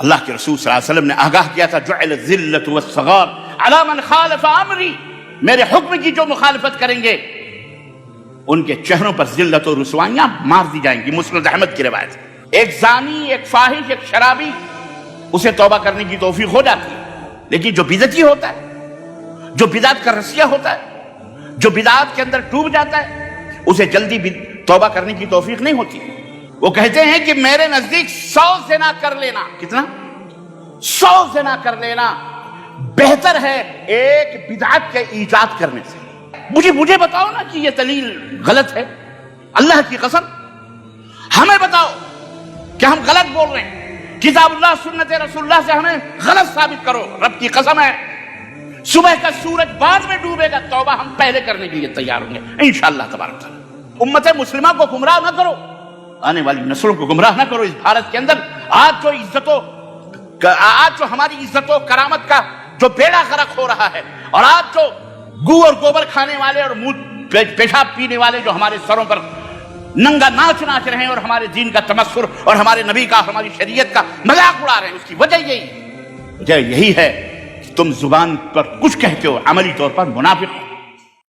اللہ کے رسول صلی اللہ علیہ وسلم نے آگاہ کیا تھا جعل الذلۃ والصغار علی من خالف امری، میرے حکم کی جو مخالفت کریں گے ان کے چہروں پر ذلت و رسوائیاں مار دی جائیں گی۔ مسند احمد کی روایت۔ ایک زانی، ایک فاحش، ایک شرابی، اسے توبہ کرنے کی توفیق ہو جاتی ہے، لیکن جو بدعتی ہوتا ہے، جو بدعت کا رسیہ ہوتا ہے، جو بدعت کے اندر ڈوب جاتا ہے، اسے جلدی توبہ کرنے کی توفیق نہیں ہوتی۔ وہ کہتے ہیں کہ میرے نزدیک 100 زنا کر لینا، کتنا؟ 100 زنا کر لینا بہتر ہے ایک بدعت کے ایجاد کرنے سے۔ مجھے بتاؤ نا کہ یہ دلیل غلط ہے، اللہ کی قسم ہمیں بتاؤ کہ ہم غلط بول رہے ہیں، کتاب اللہ سنت رسول اللہ سے ہمیں غلط ثابت کرو، رب کی قسم ہے صبح کا سورج بعد میں ڈوبے گا، توبہ ہم پہلے کرنے کے لیے تیار ہوں گے انشاءاللہ تبارک تعالیٰ۔ امت مسلمہ کو گمراہ نہ کرو، آنے والی نسلوں کو گمراہ نہ کرو۔ اس بھارت کے اندر آج جو ہماری عزت و کرامت کا جو بیڑا غرق ہو رہا ہے، اور آج جو گو اور گوبر کھانے والے اور منہ پیشاب پینے والے جو ہمارے سروں پر ننگا ناچ رہے ہیں اور ہمارے دین کا تمسخر اور ہمارے نبی کا، ہماری شریعت کا مذاق اڑا رہے ہیں، اس کی وجہ یہی ہے کہ تم زبان پر کچھ کہتے ہو، عملی طور پر منافق ہو۔